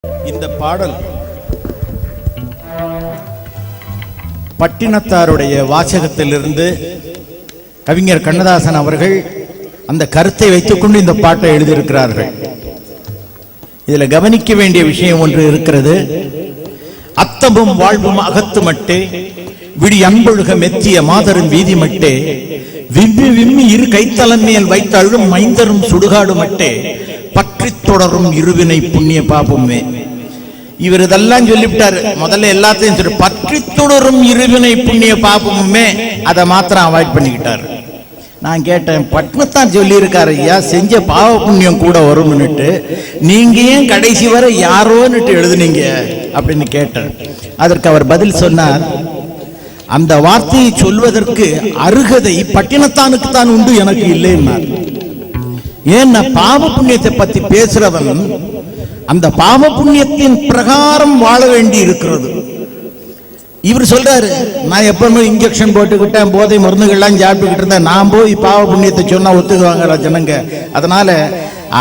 இந்த பாடல் பட்டினத்தாருடைய வாசகத்திலிருந்து கவிஞர் கண்ணதாசன் அவர்கள் அந்த கருத்தை வைத்துக்கொண்டு இந்த பாட்டை எழுதியிருக்கிறார்கள். இதில் கவனிக்க வேண்டிய விஷயம் ஒன்று இருக்கிறது. அத்தமும் வாழ்வும் அகத்து மட்டே விடி அன்பொழுக மெத்திய மாதரும் வீதி மட்டே விம்மி விம்மி இரு கைத்தலம் மேல் வைத்தழும் மைந்தரும் சுடுகாடு மட்டே பற்றி தொடரும் இருவினை புண்ணிய பாபமே. இவர் இதெல்லாம் சொல்லிவிட்டாரு. முதல்ல எல்லாத்தையும் சொல்லி பற்றி தொடரும் இருவினை புண்ணிய பாபமுமே அதை மாத்திரம் அவாய்ட் பண்ணிக்கிட்டாரு. நான் கேட்டேன், பட்னத்தான் சொல்லி இருக்காரு ஐயா, செஞ்ச பாவ புண்ணியம் கூட வரும்னுட்டு, நீங்க ஏன் கடைசி வரை யாரோன்னுட்டு எழுதுனீங்க அப்படின்னு கேட்டேன். அதற்கு அவர் பதில் சொன்னார், அந்த வார்த்தையை சொல்வதற்கு அருகதை பட்டினத்தானுக்கு தான் உண்டு, எனக்கு இல்லைன்னார். ஏன்னா பாவ புண்ணியத்தை பத்தி பேசுறவன் அந்த பாவ புண்ணியத்தின் பிரகாரம் வாழ வேண்டி இருக்கிறது. இவர் சொல்றாரு, நான் எப்பவுமே இன்ஜெக்ஷன் போட்டுக்கிட்டேன், போதை மருந்துகள்லாம் சாப்பிட்டுக்கிட்டு இருந்தேன், நான் போய் பாவ புண்ணியத்தை சொன்னா ஒத்துக்குவாங்க ஜனங்க, அதனால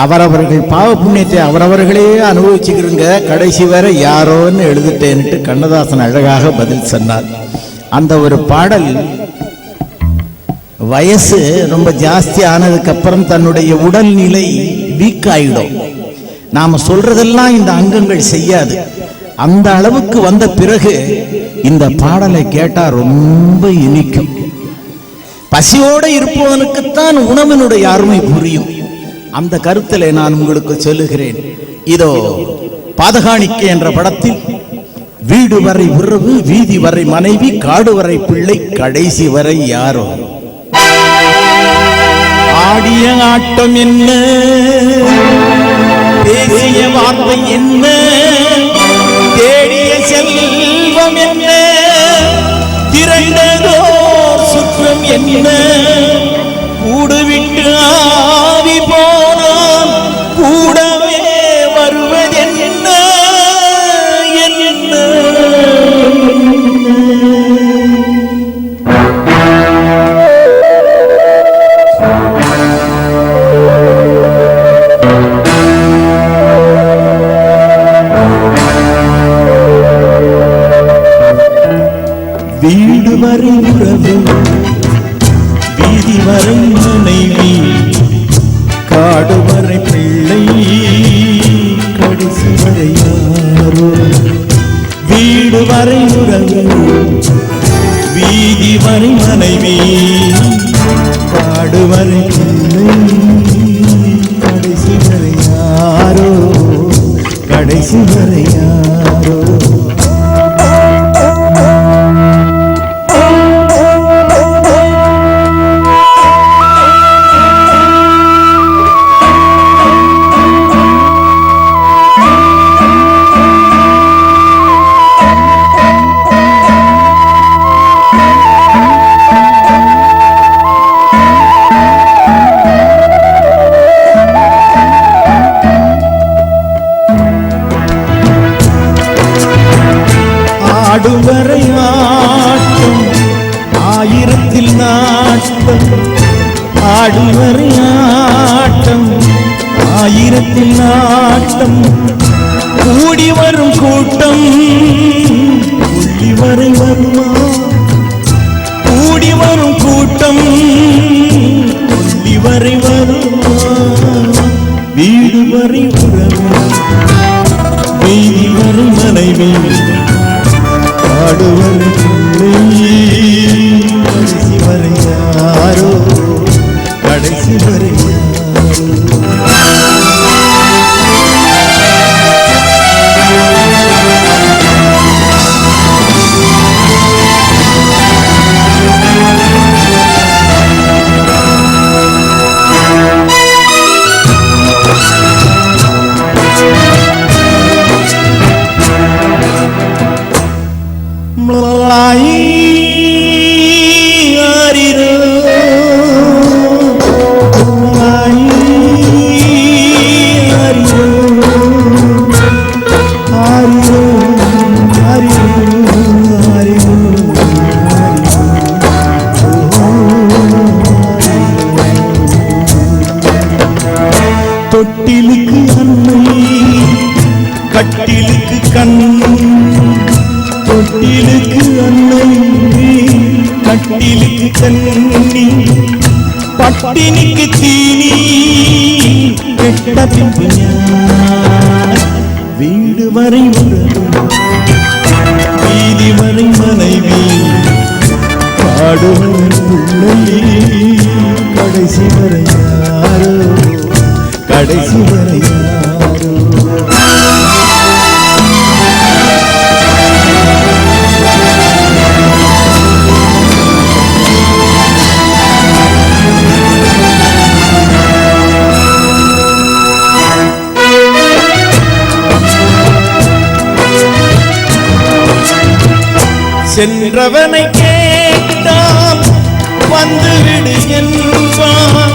அவரவர்கள் பாவ புண்ணியத்தை அவரவர்களே அனுபவிச்சுக்கிறங்க, கடைசி வரை யாரோன்னு எழுதிட்டேன்ட்டு கண்ணதாசன் அழகாக பதில் சொன்னார். அந்த ஒரு பாடல் வயசு ரொம்ப ஜாஸ்தி ஆனதுக்கு அப்புறம் தன்னுடைய உடல்நிலை வீக் ஆயிடும். நாம சொல்றதெல்லாம் இந்த அங்கங்கள் செய்யாது. அந்த அளவுக்கு வந்த பிறகு இந்த பாடலை கேட்டா ரொம்ப இனிக்கும். பசியோடு இருப்பவனுக்குத்தான் உணவினுடைய அருமை புரியும். அந்த கருத்திலே நான் உங்களுக்கு சொல்லுகிறேன். இதோ பாதகாணிக்கை என்ற படத்தில் வீடு வரை உறவு, வீதி வரை மனைவி, காடு வரை பிள்ளை, கடைசி வரை யாரோ. ஆடிய ஆட்டம் என்ன, பேசிய வார்த்தை என்ன, தேடிய செல்வம் என்ன, திரண்டதோ சுற்றம் என்ன, கூடுவிட்டு ஆவி போனான் கூடவே வருவதென்ன என்ன. வீடு வரை உறவு, வீதி வரை மனைவி, காடு வரை பிள்ளை, கடைசி வரை யாரோ. வீடு வரை உறவு, வீதி வரை மனைவி, காடு வரை பிள்ளை, கடைசி வரை யாரோ, கடைசி வரை யாரோ. ஆடுவரை ஆட்டம் ஆயிரத்தில் நாட்டம், ஆடுவரை ஆட்டம் ஆயிரத்தில் நாட்டம், கூடி வரும் கூட்டம் புள்ளி வரை வருமா, கூடி வரும் கூட்டம் புள்ளி வரை வருமா. வீடு வரை உறவு, வீதி வரை மனைவி, காடு வரை பிள்ளை, கடைசி வரை யாரோ, கடைசி வரை யாரோ. கட்டிலுக்கு கண் தொட்டிலுக்கு அன்னை கட்டிலுக்கு கண்ணி பட்டினிக்கு தீனி கெட்ட பின்பு வீடு வரை உறவு வீதி வரை மனைவி பாடுவன் பிள்ளை கடைசி வரை யாரோ கடைசி வரை யாரோ சென்றவனை கேட்டால் வந்துவிடு என்பான்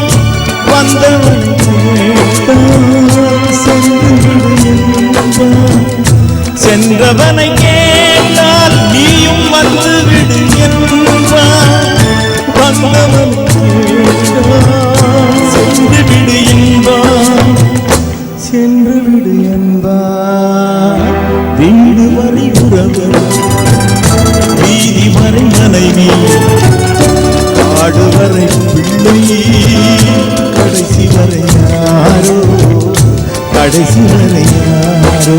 வந்தவனை கேட்டால் சென்றுவிடு என்பான் சென்றவனை கேட்டால் நீயும் வந்துவிடு என்பான் வந்தவனை கேட்டால் சென்றுவிடு என்பான் சென்றுவிடு என்பான் வீடு வரை உறவு வீதி வரை மனைவி பாடுவரை பிள்ளை கடைசி வரை யாரோ கடைசி வரை யாரோ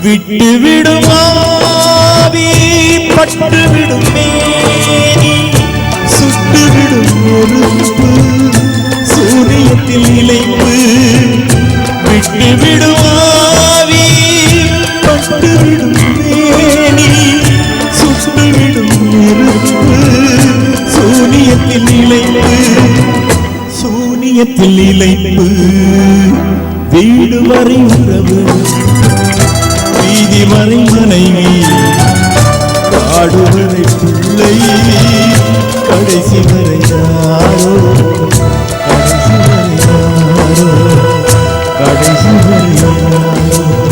விட்டு விடுமாவி பட்டு விடும் மேனி சுட்டு விடும் நெருப்பு சூரியத்தில் இளைப்பு விட்டு விடுமாவி பட்டு விடும் மேனி சுட்டு விடும் நெருப்பு சூரியத்தில் இளைப்பு சூரியத்தில் இளைப்பு வீடு வரை உறவு வீதி வரை மனைவி பாடுவரை பிள்ளை கடைசி வரை யாரோ கடைசி வரை யாரோ கடைசி வரை யாரோ